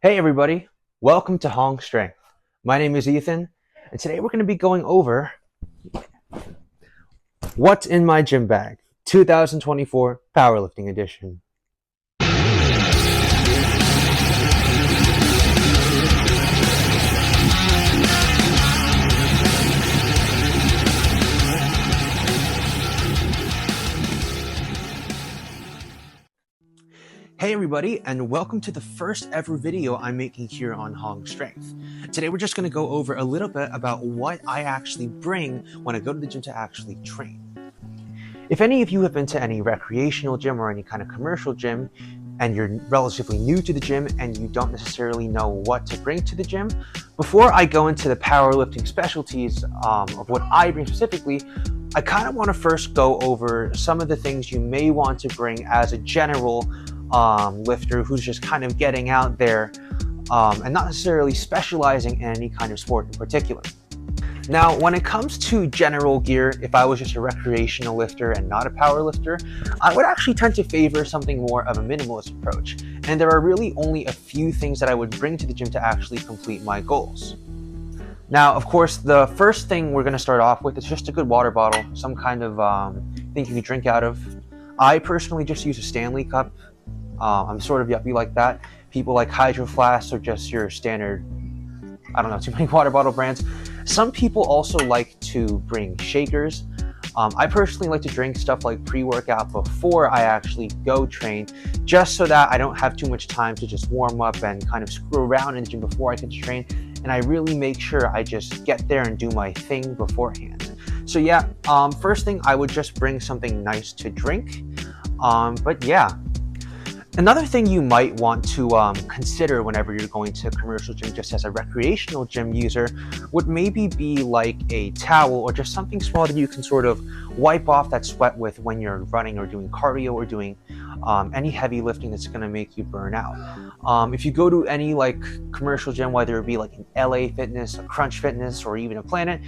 Hey everybody, welcome to Hong Strength. My name is Ethan, and today we're going to be going over what's in my gym bag, 2024 Powerlifting Edition. Hey everybody, and welcome to the first ever video I'm making here on Hong Strength. Today we're just going to go over a little bit about what I actually bring when I go to the gym to actually train. If any of you have been to any recreational gym or any kind of commercial gym, and you're relatively new to the gym and you don't necessarily know what to bring to the gym, before I go into the powerlifting specialties of what I bring specifically, I kind of want to first go over some of the things you may want to bring as a general lifter who's just kind of getting out there and not necessarily specializing in any kind of sport in particular. Now, when it comes to general gear, if I was just a recreational lifter and not a power lifter, I would actually tend to favor something more of a minimalist approach. And there are really only a few things that I would bring to the gym to actually complete my goals. Now, of course, the first thing we're going to start off with is just a good water bottle, some kind of thing you can drink out of. I personally just use a Stanley cup. I'm sort of yuppie like that. People like Hydro Flasks or just your standard, I don't know, too many water bottle brands. Some people also like to bring shakers. I personally like to drink stuff like pre-workout before I actually go train, just so that I don't have too much time to just warm up and kind of screw around in the gym before I get to train. And I really make sure I just get there and do my thing beforehand. So yeah, first thing, I would just bring something nice to drink. But yeah. Another thing you might want to consider whenever you're going to a commercial gym just as a recreational gym user would maybe be like a towel or just something small that you can sort of wipe off that sweat with when you're running or doing cardio or doing any heavy lifting that's going to make you burn out. If you go to any like commercial gym, whether it be like an LA Fitness, a Crunch Fitness, or even a Planet,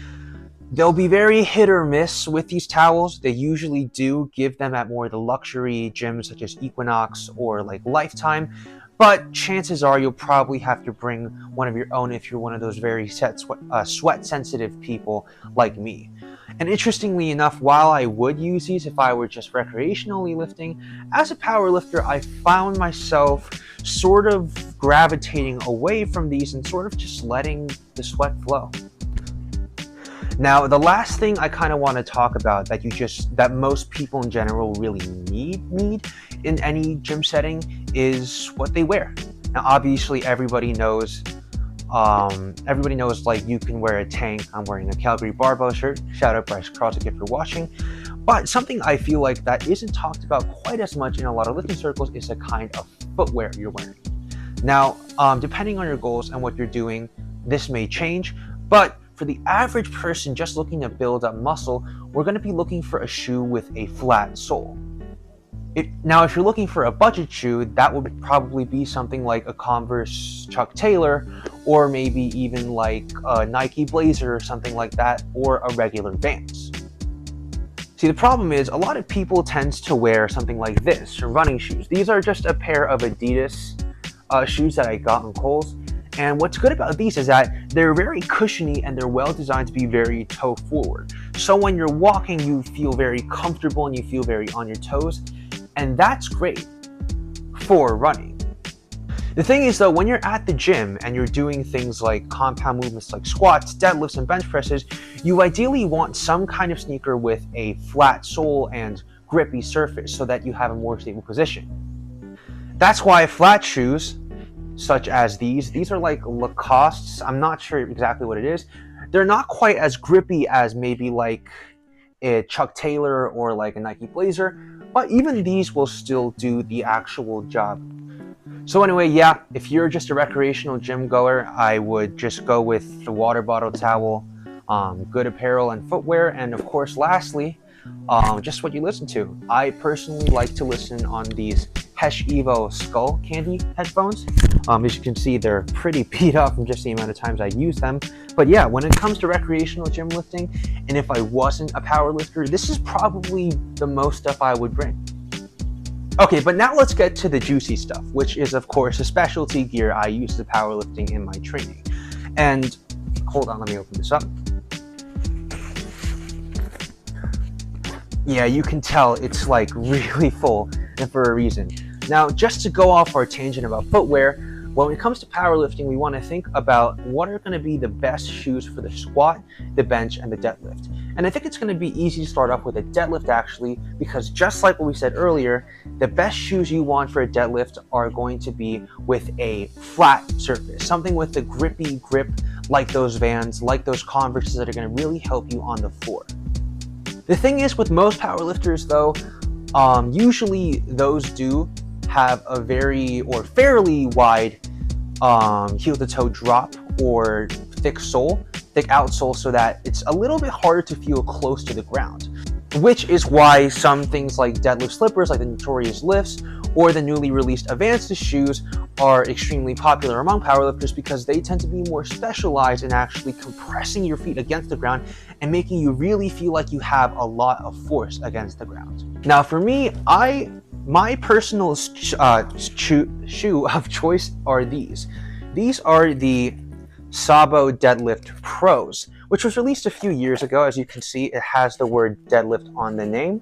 they'll be very hit or miss with these towels. They usually do give them at more of the luxury gyms such as Equinox or like Lifetime, but chances are you'll probably have to bring one of your own if you're one of those very sweat sensitive people like me. And interestingly enough, while I would use these if I were just recreationally lifting, as a power lifter, I found myself sort of gravitating away from these and sort of just letting the sweat flow. Now, the last thing I kind of want to talk about that most people in general really need in any gym setting is what they wear. Now, obviously, everybody knows like you can wear a tank. I'm wearing a Calgary barbell shirt. Shout out Bryce Krosick if you're watching. But something I feel like that isn't talked about quite as much in a lot of lifting circles is the kind of footwear you're wearing. Now, depending on your goals and what you're doing, this may change, but for the average person just looking to build up muscle, we're going to be looking for a shoe with a flat sole. Now, if you're looking for a budget shoe, that would probably be something like a Converse Chuck Taylor, or maybe even like a Nike Blazer or something like that, or a regular Vans. See, the problem is a lot of people tend to wear something like this, running shoes. These are just a pair of Adidas shoes that I got on Kohl's. And what's good about these is that they're very cushiony and they're well designed to be very toe forward. So when you're walking, you feel very comfortable and you feel very on your toes. And that's great for running. The thing is though, when you're at the gym and you're doing things like compound movements like squats, deadlifts, and bench presses, you ideally want some kind of sneaker with a flat sole and grippy surface so that you have a more stable position. That's why flat shoes, such as these are like Lacoste's. I'm not sure exactly what it is. They're not quite as grippy as maybe like a Chuck Taylor or like a Nike Blazer, but even these will still do the actual job. So anyway, yeah, if you're just a recreational gym goer, I would just go with the water bottle, towel, good apparel and footwear, and of course, lastly, just what you listen to. I personally like to listen on these Hesh Evo Skull Candy headphones. As you can see, they're pretty beat up from just the amount of times I use them. But yeah, when it comes to recreational gym lifting, and if I wasn't a power lifter, this is probably the most stuff I would bring. Okay, but now let's get to the juicy stuff, which is of course the specialty gear I use to powerlifting in my training. And hold on, let me open this up. Yeah, you can tell it's like really full, and for a reason. Now, just to go off our tangent about footwear, when it comes to powerlifting, we want to think about what are going to be the best shoes for the squat, the bench, and the deadlift. And I think it's going to be easy to start off with a deadlift actually, because just like what we said earlier, the best shoes you want for a deadlift are going to be with a flat surface, something with a grippy grip like those Vans, like those Converses that are going to really help you on the floor. The thing is with most powerlifters though, usually those do have a very or fairly wide heel to toe drop or thick outsole, so that it's a little bit harder to feel close to the ground, which is why some things like deadlift slippers like the notorious lifts or the newly released advanced shoes are extremely popular among powerlifters, because they tend to be more specialized in actually compressing your feet against the ground and making you really feel like you have a lot of force against the ground. Now for me, my personal shoe of choice are these. These are the Sabo Deadlift Pros, which was released a few years ago. As you can see, it has the word deadlift on the name.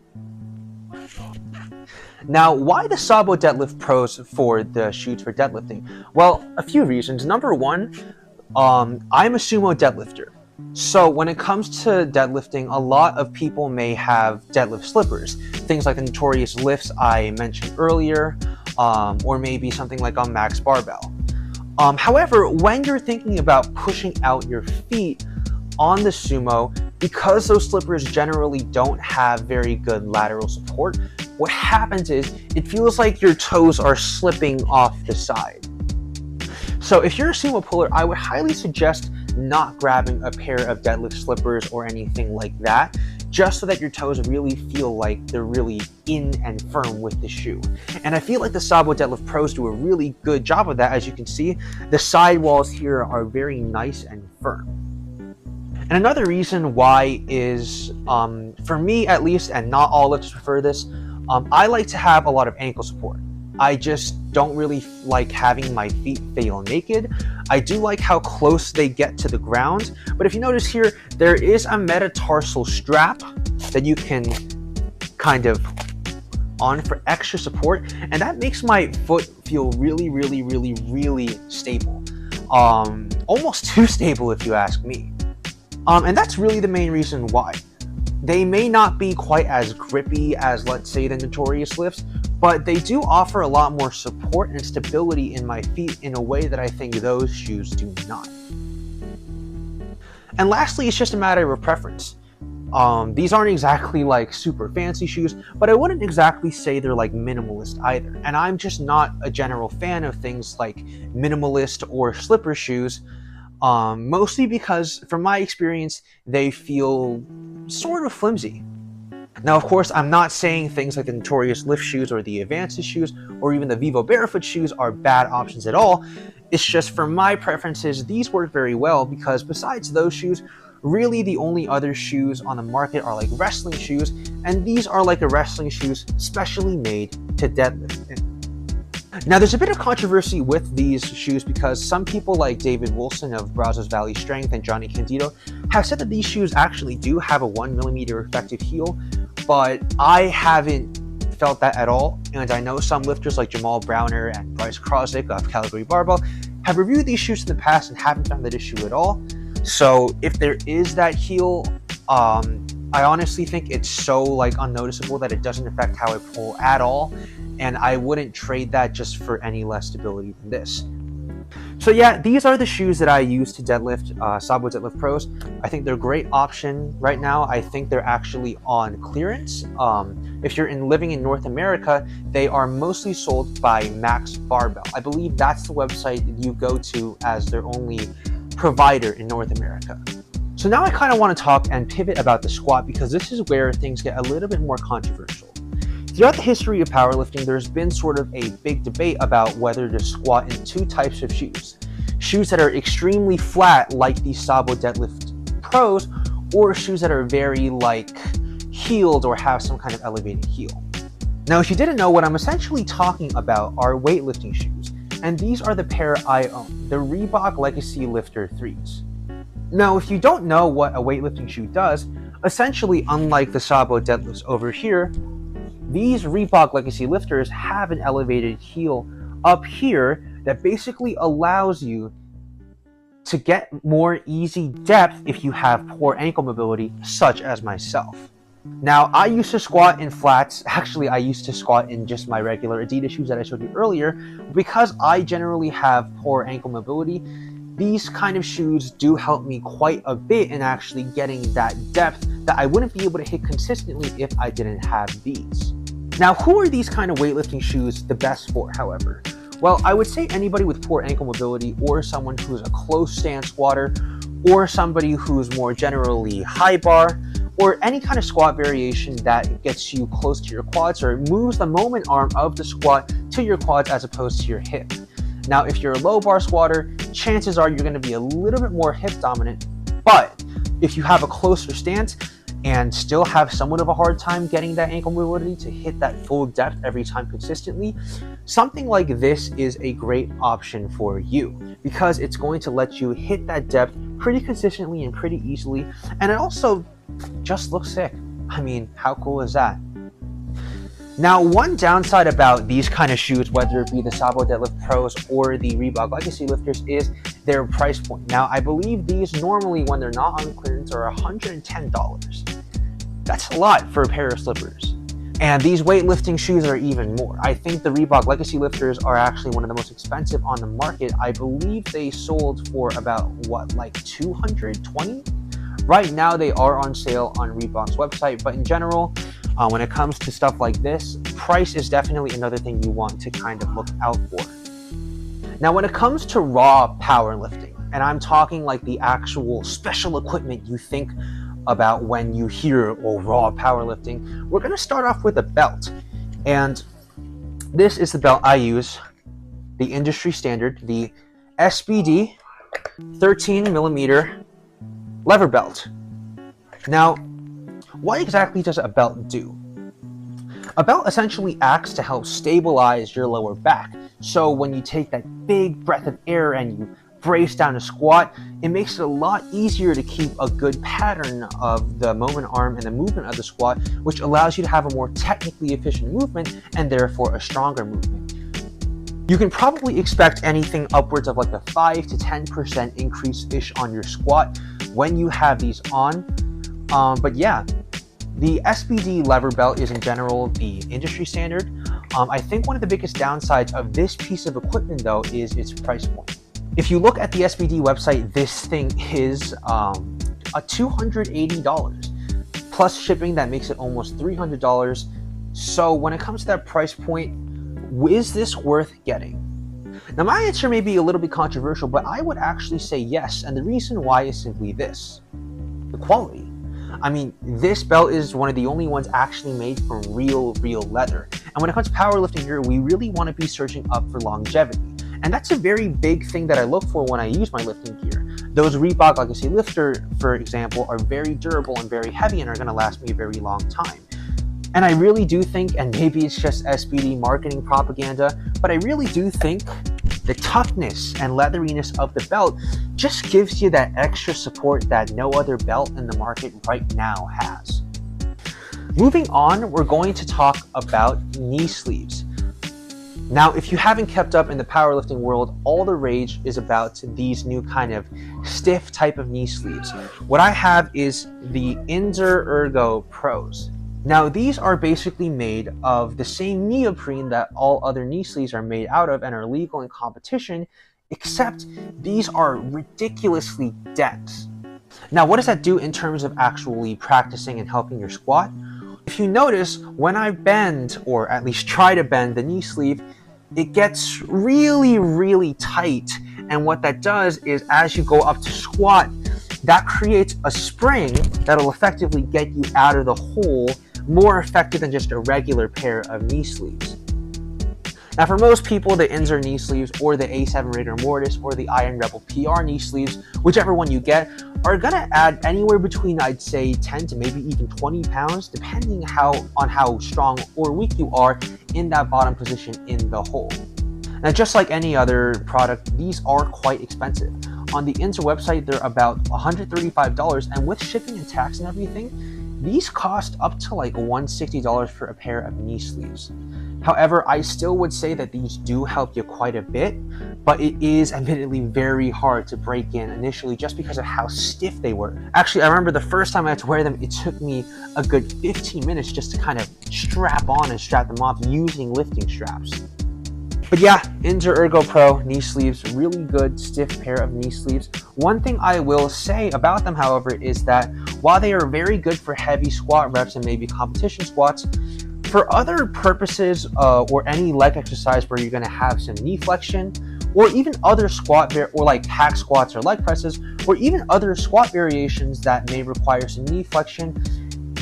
Now, why the Sabo Deadlift Pros for the shoes for deadlifting? Well, a few reasons. Number one, I'm a sumo deadlifter. So when it comes to deadlifting, a lot of people may have deadlift slippers, things like the notorious lifts I mentioned earlier, or maybe something like a max barbell. However, when you're thinking about pushing out your feet on the sumo, because those slippers generally don't have very good lateral support, what happens is it feels like your toes are slipping off the side. So if you're a sumo puller, I would highly suggest not grabbing a pair of deadlift slippers or anything like that, just so that your toes really feel like they're really in and firm with the shoe. And I feel like the Sabo Deadlift Pros do a really good job of that. As you can see, the sidewalls here are very nice and firm. And another reason why is, for me at least, and not all lifters prefer this, I like to have a lot of ankle support. I just don't really like having my feet feel naked. I do like how close they get to the ground, but if you notice here, there is a metatarsal strap that you can kind of on for extra support, and that makes my foot feel really, really, really, really stable. Almost too stable if you ask me. And that's really the main reason why. They may not be quite as grippy as, let's say, the notorious lifts, but they do offer a lot more support and stability in my feet in a way that I think those shoes do not. And lastly, it's just a matter of preference. These aren't exactly like super fancy shoes, but I wouldn't exactly say they're like minimalist either. And I'm just not a general fan of things like minimalist or slipper shoes, mostly because from my experience, they feel sort of flimsy. Now, of course, I'm not saying things like the notorious lift shoes or the advanced shoes or even the Vivo barefoot shoes are bad options at all. It's just for my preferences, these work very well, because besides those shoes, really the only other shoes on the market are like wrestling shoes, and these are like a wrestling shoes specially made to deadlift in. Now, there's a bit of controversy with these shoes because some people like David Wilson of Brazos Valley Strength and Johnny Candido have said that these shoes actually do have a 1mm effective heel, but I haven't felt that at all. And I know some lifters like Jamal Browner and Bryce Krosick of Calgary Barbell have reviewed these shoes in the past and haven't found that issue at all. So if there is that heel, I honestly think it's so like unnoticeable that it doesn't affect how I pull at all. And I wouldn't trade that just for any less stability than this. So yeah, these are the shoes that I use to deadlift, Sabo Deadlift Pros. I think they're a great option right now. I think they're actually on clearance. If you're living in North America, they are mostly sold by Max Barbell. I believe that's the website you go to as their only provider in North America. So now I kind of want to talk and pivot about the squat, because this is where things get a little bit more controversial. Throughout the history of powerlifting, there's been sort of a big debate about whether to squat in two types of shoes. Shoes that are extremely flat, like the Sabo Deadlift Pros, or shoes that are very like heeled or have some kind of elevated heel. Now, if you didn't know, what I'm essentially talking about are weightlifting shoes, and these are the pair I own, the Reebok Legacy Lifter 3s. Now, if you don't know what a weightlifting shoe does, essentially unlike the Sabo deadlifts over here, these Reebok Legacy Lifters have an elevated heel up here that basically allows you to get more easy depth if you have poor ankle mobility, such as myself. Now, I used to squat in flats. Actually, I used to squat in just my regular Adidas shoes that I showed you earlier. Because I generally have poor ankle mobility, these kind of shoes do help me quite a bit in actually getting that depth that I wouldn't be able to hit consistently if I didn't have these. Now, who are these kind of weightlifting shoes the best for, however? Well, I would say anybody with poor ankle mobility, or someone who's a close stance squatter, or somebody who's more generally high bar, or any kind of squat variation that gets you close to your quads or moves the moment arm of the squat to your quads as opposed to your hip. Now, if you're a low bar squatter, chances are you're going to be a little bit more hip dominant, but if you have a closer stance and still have somewhat of a hard time getting that ankle mobility to hit that full depth every time consistently, something like this is a great option for you because it's going to let you hit that depth pretty consistently and pretty easily, and it also just looks sick. I mean, how cool is that? Now, one downside about these kind of shoes, whether it be the Sabo Deadlift Pros or the Reebok Legacy Lifters, is their price point. Now, I believe these normally, when they're not on clearance, are $110. That's a lot for a pair of slippers. And these weightlifting shoes are even more. I think the Reebok Legacy Lifters are actually one of the most expensive on the market. I believe they sold for about, like $220? Right now, they are on sale on Reebok's website, but in general, when it comes to stuff like this, price is definitely another thing you want to kind of look out for. Now, when it comes to raw powerlifting, and I'm talking like the actual special equipment you think about when you hear raw powerlifting, we're going to start off with a belt. And this is the belt I use, the industry standard, the SBD 13 millimeter lever belt. Now, what exactly does a belt do? A belt essentially acts to help stabilize your lower back. So when you take that big breath of air and you brace down a squat, it makes it a lot easier to keep a good pattern of the moment arm and the movement of the squat, which allows you to have a more technically efficient movement and therefore a stronger movement. You can probably expect anything upwards of like a 5 to 10% increase-ish on your squat when you have these on. But yeah, the SBD lever belt is in general the industry standard. I think one of the biggest downsides of this piece of equipment though is its price point. If you look at the SBD website, this thing is a $280 plus shipping. That makes it almost $300. So when it comes to that price point, is this worth getting? Now, my answer may be a little bit controversial, but I would actually say yes, and the reason why is simply this: the quality. I mean, this belt is one of the only ones actually made from real leather. And when it comes to powerlifting here, we really want to be searching up for longevity. And that's a very big thing that I look for when I use my lifting gear. Those Reebok Legacy Lifter, for example, are very durable and very heavy and are going to last me a very long time. And I really do think, and maybe it's just SBD marketing propaganda, but I really do think the toughness and leatheriness of the belt just gives you that extra support that no other belt in the market right now has. Moving on, we're going to talk about knee sleeves. Now, if you haven't kept up in the powerlifting world, all the rage is about these new kind of stiff type of knee sleeves. What I have is the Inzer Ergo Pros. Now, these are basically made of the same neoprene that all other knee sleeves are made out of and are legal in competition, except these are ridiculously dense. Now, what does that do in terms of actually practicing and helping your squat? If you notice, when I bend, or at least try to bend the knee sleeve, it gets really tight. And what that does is, as you go up to squat, that creates a spring that'll effectively get you out of the hole more effective than just a regular pair of knee sleeves. Now, for most people, the Inzer knee sleeves or the A7 Rigor Mortis or the Iron Rebel PR knee sleeves, whichever one you get, are gonna add anywhere between, I'd say, 10 to maybe even 20 pounds, depending on how strong or weak you are in that bottom position in the hole. Now, just like any other product, these are quite expensive. On the Inzer website, they're about $135, and with shipping and tax and everything, these cost up to like $160 for a pair of knee sleeves. However, I still would say that these do help you quite a bit, but it is admittedly very hard to break in initially just because of how stiff they were. Actually, I remember the first time I had to wear them, it took me a good 15 minutes just to kind of strap on and strap them off using lifting straps. But yeah, Inzer Ergo Pro knee sleeves, really good stiff pair of knee sleeves. One thing I will say about them, however, is that while they are very good for heavy squat reps and maybe competition squats, for other purposes or any leg exercise where you're going to have some knee flexion, or even other squat or like hack squats or leg presses, or even other squat variations that may require some knee flexion,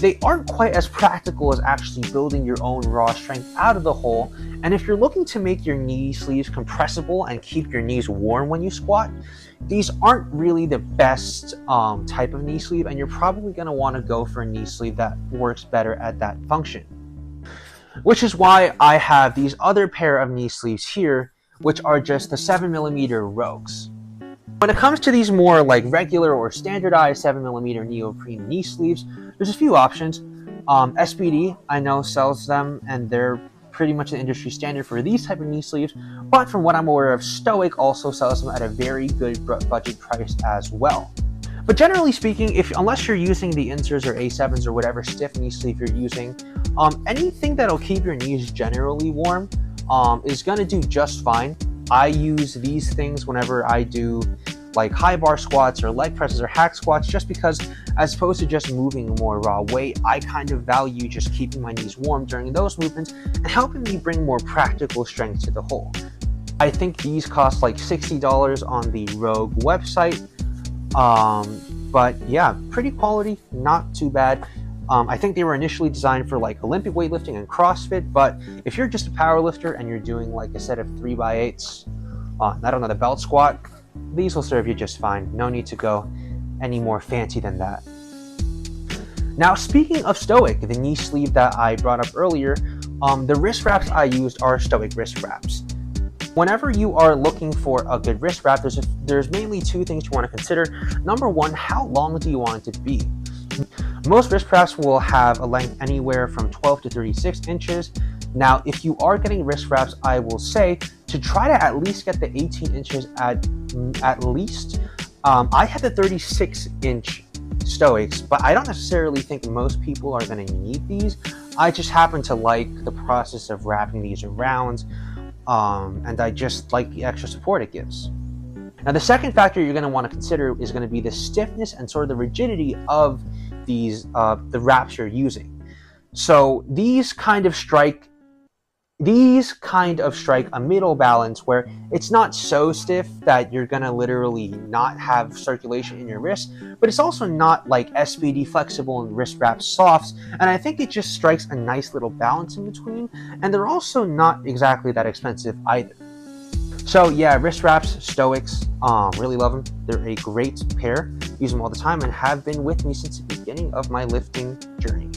they aren't quite as practical as actually building your own raw strength out of the hole. And if you're looking to make your knee sleeves compressible and keep your knees warm when you squat, these aren't really the best type of knee sleeve, and you're probably going to want to go for a knee sleeve that works better at that function. Which is why I have these other pair of knee sleeves here, which are just the 7mm Rogues. When it comes to these more like regular or standardized 7mm neoprene knee sleeves, there's a few options. SPD, I know, sells them, and they're pretty much the industry standard for these type of knee sleeves, but from what I'm aware of, Stoic also sells them at a very good budget price as well. But generally speaking, unless you're using the Inzers or A7s or whatever stiff knee sleeve you're using, anything that'll keep your knees generally warm is going to do just fine. I use these things whenever I do like high bar squats or leg presses or hack squats, just because as opposed to just moving more raw weight, I kind of value just keeping my knees warm during those movements and helping me bring more practical strength to the hole. I think these cost like $60 on the Rogue website. But yeah, pretty quality, not too bad. I think they were initially designed for like Olympic weightlifting and CrossFit, but if you're just a powerlifter and you're doing like a set of 3x8s, I don't know, the belt squat, these will serve you just fine. No need to go any more fancy than that. Now, speaking of Stoic, the knee sleeve that I brought up earlier, the wrist wraps I used are Stoic wrist wraps. Whenever you are looking for a good wrist wrap, there's mainly two things you want to consider. Number one, how long do you want it to be? Most wrist wraps will have a length anywhere from 12 to 36 inches. Now, if you are getting wrist wraps, I will say to try to at least get the 18 inches at least. I had the 36-inch Stoics, but I don't necessarily think most people are going to need these. I just happen to like the process of wrapping these around, and I just like the extra support it gives. Now, the second factor you're going to want to consider is going to be the stiffness and sort of the rigidity of these the wraps you're using. So these kind of strike a middle balance where it's not so stiff that you're gonna literally not have circulation in your wrist, but it's also not like SPD flexible and wrist wrap softs, and I think it just strikes a nice little balance in between, and they're also not exactly that expensive either. So yeah, wrist wraps, Stoics, really love them. They're a great pair, use them all the time, and have been with me since the beginning of my lifting journey.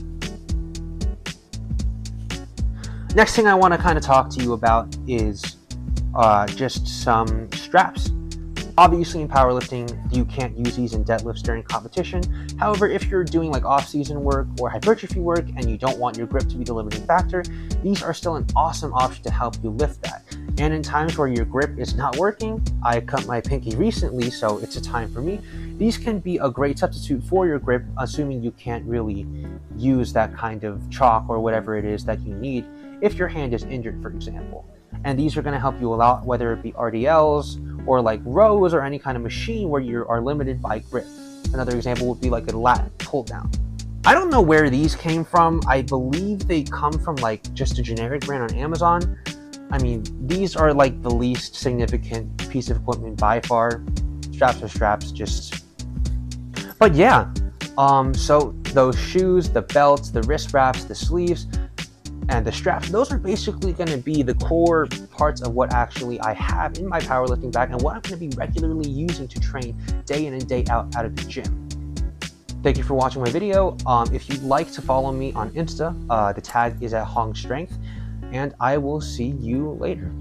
Next thing I want to kind of talk to you about is just some straps. Obviously in powerlifting, you can't use these in deadlifts during competition. However, if you're doing like off-season work or hypertrophy work and you don't want your grip to be the limiting factor, these are still an awesome option to help you lift that. And in times where your grip is not working, I cut my pinky recently, so it's a time for me. These can be a great substitute for your grip, assuming you can't really use that kind of chalk or whatever it is that you need if your hand is injured, for example. And these are going to help you a lot, whether it be RDLs or like rows or any kind of machine where you are limited by grip. Another example would be like a lat pull down. I don't know where these came from. I believe they come from like just a generic brand on Amazon. I mean, these are like the least significant piece of equipment by far. Straps are straps, but yeah. So those shoes, the belts, the wrist wraps, the sleeves, and the straps. Those are basically going to be the core parts of what actually I have in my powerlifting bag and what I'm going to be regularly using to train day in and day out of the gym. Thank you for watching my video. If you'd like to follow me on Insta, the tag is at Hong Strength, and I will see you later.